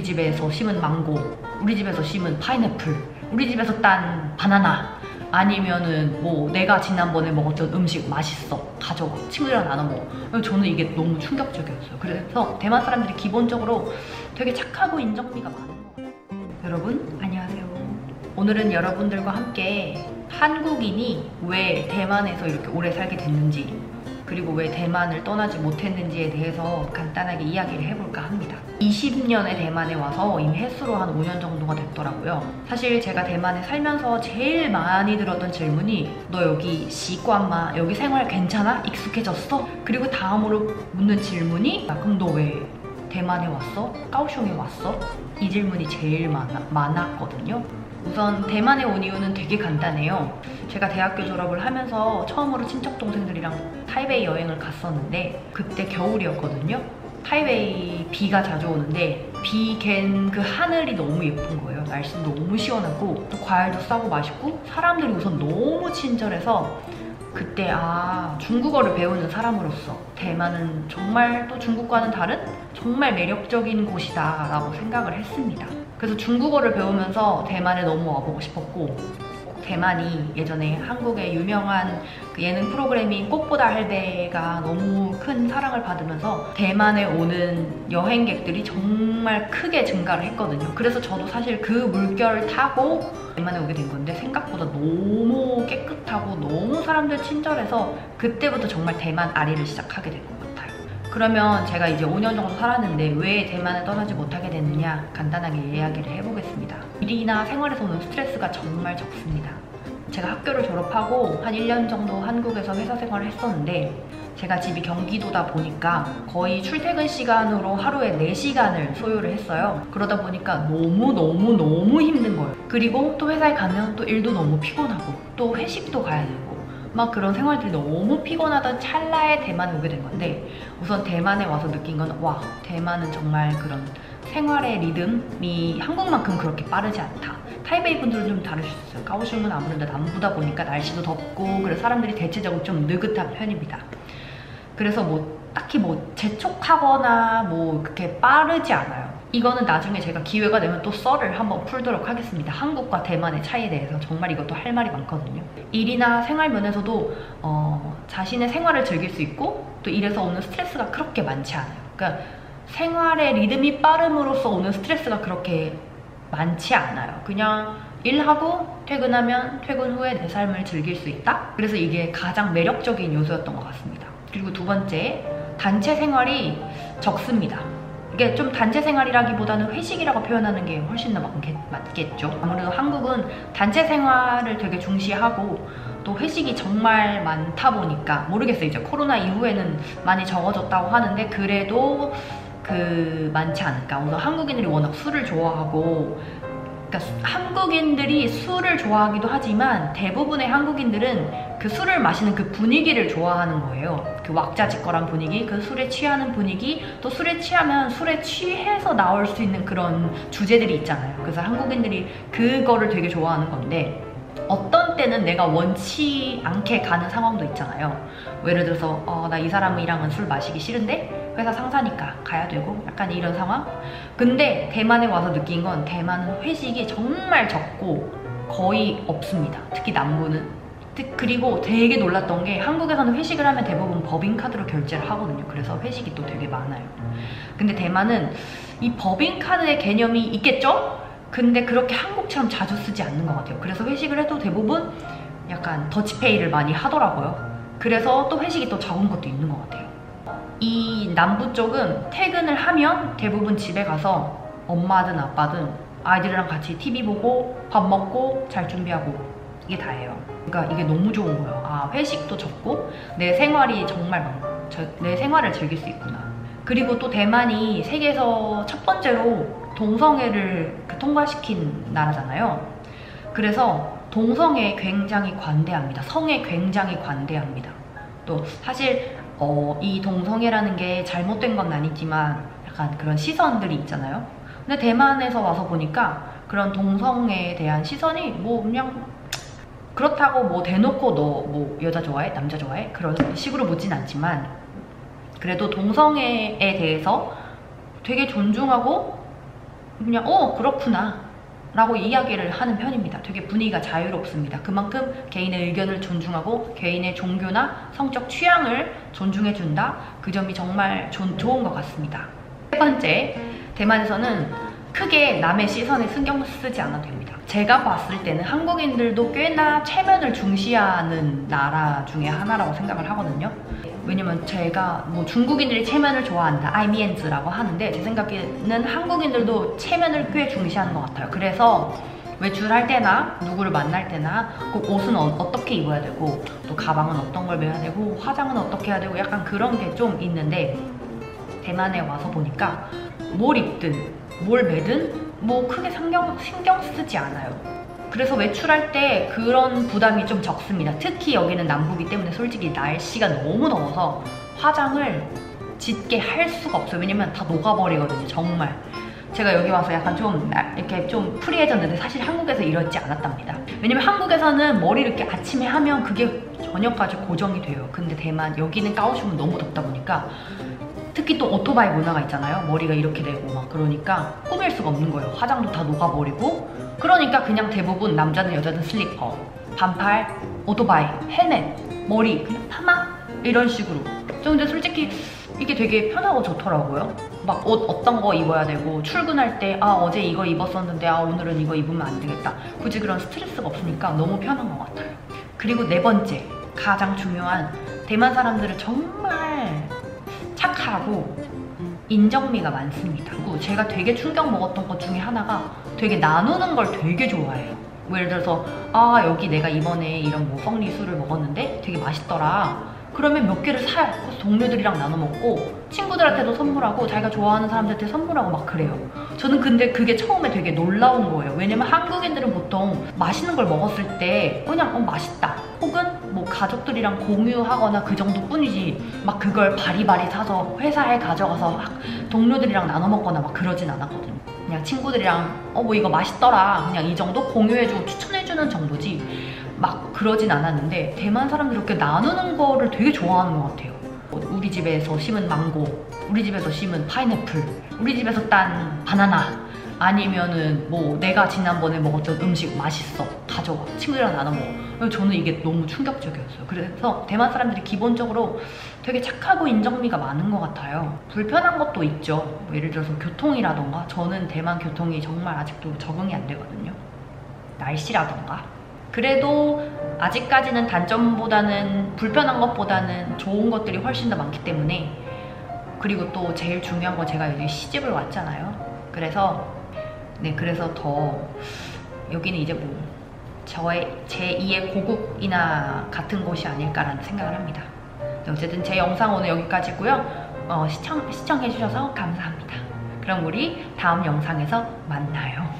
우리 집에서 심은 망고, 우리 집에서 심은 파인애플, 우리 집에서 딴 바나나, 아니면은 뭐 내가 지난번에 먹었던 음식 맛있어 가져와 친구들이랑 나눠 먹어. 저는 이게 너무 충격적이었어요. 그래서 대만 사람들이 기본적으로 되게 착하고 인정미가 많은 것 같아요. 여러분 안녕하세요. 오늘은 여러분들과 함께 한국인이 왜 대만에서 이렇게 오래 살게 됐는지, 그리고 왜 대만을 떠나지 못했는지에 대해서 간단하게 이야기를 해볼까 합니다. 20년에 대만에 와서 이미 횟수로 한 5년 정도가 됐더라고요. 사실 제가 대만에 살면서 제일 많이 들었던 질문이 너 여기 시관마? 여기 생활 괜찮아? 익숙해졌어? 그리고 다음으로 묻는 질문이 그럼 너 왜 대만에 왔어? 까오슝에 왔어? 이 질문이 제일 많았거든요. 우선 대만에 온 이유는 되게 간단해요. 제가 대학교 졸업을 하면서 처음으로 친척 동생들이랑 타이베이 여행을 갔었는데 그때 겨울이었거든요. 타이베이 비가 자주 오는데 비 갠 그 하늘이 너무 예쁜 거예요. 날씨도 너무 시원하고 또 과일도 싸고 맛있고 사람들이 우선 너무 친절해서 그때 중국어를 배우는 사람으로서 대만은 정말 또 중국과는 다른 정말 매력적인 곳이다 라고 생각을 했습니다. 그래서 중국어를 배우면서 대만에 너무 와보고 싶었고, 대만이 예전에 한국의 유명한 그 예능 프로그램인 꽃보다 할배가 너무 큰 사랑을 받으면서 대만에 오는 여행객들이 정말 크게 증가를 했거든요. 그래서 저도 사실 그 물결을 타고 대만에 오게 된 건데 생각보다 너무 깨끗하고 너무 사람들 친절해서 그때부터 정말 대만 아리를 시작하게 된 것 같아요. 그러면 제가 이제 5년 정도 살았는데 왜 대만을 떠나지 못하게 됐느냐 간단하게 이야기를 해보겠습니다. 일이나 생활에서 오는 스트레스가 정말 적습니다. 제가 학교를 졸업하고 한 1년 정도 한국에서 회사 생활을 했었는데 제가 집이 경기도다 보니까 거의 출퇴근 시간으로 하루에 4시간을 소요를 했어요. 그러다 보니까 너무 힘든 거예요. 그리고 또 회사에 가면 또 일도 너무 피곤하고 또 회식도 가야 되고 막 그런 생활들이 너무 피곤하던 찰나에 대만에 오게 된 건데, 우선 대만에 와서 느낀 건 와, 대만은 정말 그런 생활의 리듬이 한국만큼 그렇게 빠르지 않다. 타이베이 분들은 좀 다를 수 있어요. 까오슝은 아무래도 남부다 보니까 날씨도 덥고 그래서 사람들이 대체적으로 좀 느긋한 편입니다. 그래서 딱히 재촉하거나 그렇게 빠르지 않아요. 이거는 나중에 제가 기회가 되면 또 썰을 한번 풀도록 하겠습니다. 한국과 대만의 차이에 대해서 정말 이것도 할 말이 많거든요. 일이나 생활 면에서도 자신의 생활을 즐길 수 있고 또 일에서 오는 스트레스가 그렇게 많지 않아요. 그러니까 생활의 리듬이 빠름으로써 오는 스트레스가 그렇게 많지 않아요. 그냥 일하고 퇴근하면 퇴근 후에 내 삶을 즐길 수 있다? 그래서 이게 가장 매력적인 요소였던 것 같습니다. 그리고 두 번째, 단체 생활이 적습니다. 이게 좀 단체 생활이라기보다는 회식이라고 표현하는 게 훨씬 더 맞겠죠. 아무래도 한국은 단체 생활을 되게 중시하고 또 회식이 정말 많다 보니까 모르겠어요. 이제 코로나 이후에는 많이 적어졌다고 하는데 그래도 많지 않을까. 우선 한국인들이 워낙 술을 좋아하고, 그러니까 한국인들이 술을 좋아하기도 하지만 대부분의 한국인들은 그 술을 마시는 그 분위기를 좋아하는 거예요. 그 왁자지껄한 분위기, 그 술에 취하는 분위기, 또 술에 취하면 술에 취해서 나올 수 있는 그런 주제들이 있잖아요. 그래서 한국인들이 그거를 되게 좋아하는 건데, 어떤 때는 내가 원치 않게 가는 상황도 있잖아요. 예를 들어서 나 이 사람이랑은 술 마시기 싫은데 회사 상사니까 가야 되고 약간 이런 상황? 근데 대만에 와서 느낀 건 대만은 회식이 정말 적고 거의 없습니다. 특히 남부는. 그리고 되게 놀랐던 게 한국에서는 회식을 하면 대부분 법인카드로 결제를 하거든요. 그래서 회식이 또 되게 많아요. 근데 대만은 이 법인카드의 개념이 있겠죠? 근데 그렇게 한국처럼 자주 쓰지 않는 것 같아요. 그래서 회식을 해도 대부분 약간 더치페이를 많이 하더라고요. 그래서 또 회식이 또 적은 것도 있는 것 같아요. 이 남부 쪽은 퇴근을 하면 대부분 집에 가서 엄마든 아빠든 아이들이랑 같이 TV 보고 밥 먹고 잘 준비하고 이게 다예요. 그러니까 이게 너무 좋은 거예요. 회식도 적고 내 생활이 정말 내 생활을 즐길 수 있구나. 그리고 또 대만이 세계에서 첫 번째로 동성애를 통과시킨 나라잖아요. 그래서 동성애에 굉장히 관대합니다. 성에 굉장히 관대합니다. 또 사실 이 동성애라는 게 잘못된 건 아니지만 약간 그런 시선들이 있잖아요. 근데 대만에서 와서 보니까 그런 동성애에 대한 시선이 그냥 그렇다고 대놓고 너 여자 좋아해? 남자 좋아해? 그런 식으로 묻진 않지만 그래도 동성애에 대해서 되게 존중하고 그냥 그렇구나 라고 이야기를 하는 편입니다. 되게 분위기가 자유롭습니다. 그만큼 개인의 의견을 존중하고 개인의 종교나 성적 취향을 존중해준다. 그 점이 정말 좋은 것 같습니다. 세 번째, 대만에서는 크게 남의 시선에 신경 쓰지 않아도 됩니다. 제가 봤을 때는 한국인들도 꽤나 체면을 중시하는 나라 중에 하나라고 생각을 하거든요. 왜냐면 제가 뭐 중국인들이 체면을 좋아한다, 아이미엔즈라고 하는데 제 생각에는 한국인들도 체면을 꽤 중시하는 것 같아요. 그래서 외출할 때나 누구를 만날 때나 꼭 옷은 어떻게 입어야 되고 또 가방은 어떤 걸 메야 되고 화장은 어떻게 해야 되고 약간 그런 게 좀 있는데 대만에 와서 보니까 뭘 입든 뭘 매든 뭐 크게 신경 쓰지 않아요. 그래서 외출할 때 그런 부담이 좀 적습니다. 특히 여기는 남부기 때문에 솔직히 날씨가 너무 더워서 화장을 짙게 할 수가 없어요. 왜냐면 다 녹아버리거든요. 정말 제가 여기 와서 약간 좀 이렇게 좀 프리해졌는데 사실 한국에서 이렇지 않았답니다. 왜냐면 한국에서는 머리를 이렇게 아침에 하면 그게 저녁까지 고정이 돼요. 근데 대만 여기는 까오슝은 너무 덥다 보니까 특히 또 오토바이 문화가 있잖아요. 머리가 이렇게 되고 막 그러니까 꾸밀 수가 없는 거예요. 화장도 다 녹아버리고 그러니까 그냥 대부분 남자든 여자든 슬리퍼, 반팔, 오토바이, 헬멧, 머리 그냥 파마 이런 식으로. 저 근데 솔직히 이게 되게 편하고 좋더라고요. 막 옷 어떤 거 입어야 되고 출근할 때 어제 이거 입었었는데 오늘은 이거 입으면 안 되겠다. 굳이 그런 스트레스가 없으니까 너무 편한 것 같아요. 그리고 네 번째, 가장 중요한 대만 사람들은 정말 착하고 인정미가 많습니다. 그리고 제가 되게 충격 먹었던 것 중에 하나가 되게 나누는 걸 되게 좋아해요. 뭐 예를 들어서 여기 내가 이번에 이런 뭐 펑리술을 먹었는데 되게 맛있더라. 그러면 몇 개를 사요. 그래서 동료들이랑 나눠 먹고 친구들한테도 선물하고 자기가 좋아하는 사람들한테 선물하고 막 그래요. 저는 근데 그게 처음에 되게 놀라운 거예요. 왜냐면 한국인들은 보통 맛있는 걸 먹었을 때 그냥 맛있다 혹은 뭐 가족들이랑 공유하거나 그 정도뿐이지 막 그걸 바리바리 사서 회사에 가져가서 막 동료들이랑 나눠 먹거나 막 그러진 않았거든요. 그냥 친구들이랑 뭐 이거 맛있더라 그냥 이 정도 공유해주고 추천해주는 정도지 막 그러진 않았는데 대만 사람들이 이렇게 나누는 거를 되게 좋아하는 것 같아요. 우리 집에서 심은 망고, 우리 집에서 심은 파인애플, 우리 집에서 딴 바나나 아니면은 뭐 내가 지난번에 먹었던 음식 맛있어 가져와 친구들이랑 나눠 먹어. 저는 이게 너무 충격적이었어요. 그래서 대만 사람들이 기본적으로 되게 착하고 인정미가 많은 것 같아요. 불편한 것도 있죠. 뭐 예를 들어서 교통이라던가 저는 대만 교통이 정말 아직도 적응이 안 되거든요. 날씨라던가 그래도 아직까지는 단점보다는 불편한 것보다는 좋은 것들이 훨씬 더 많기 때문에 그리고 또 제일 중요한 건 제가 여기 시집을 왔잖아요. 그래서 그래서 더 여기는 이제 뭐 제 2의 고국이나 같은 곳이 아닐까라는 생각을 합니다. 어쨌든 제 영상 오늘 여기까지고요. 시청해주셔서 감사합니다. 그럼 우리 다음 영상에서 만나요.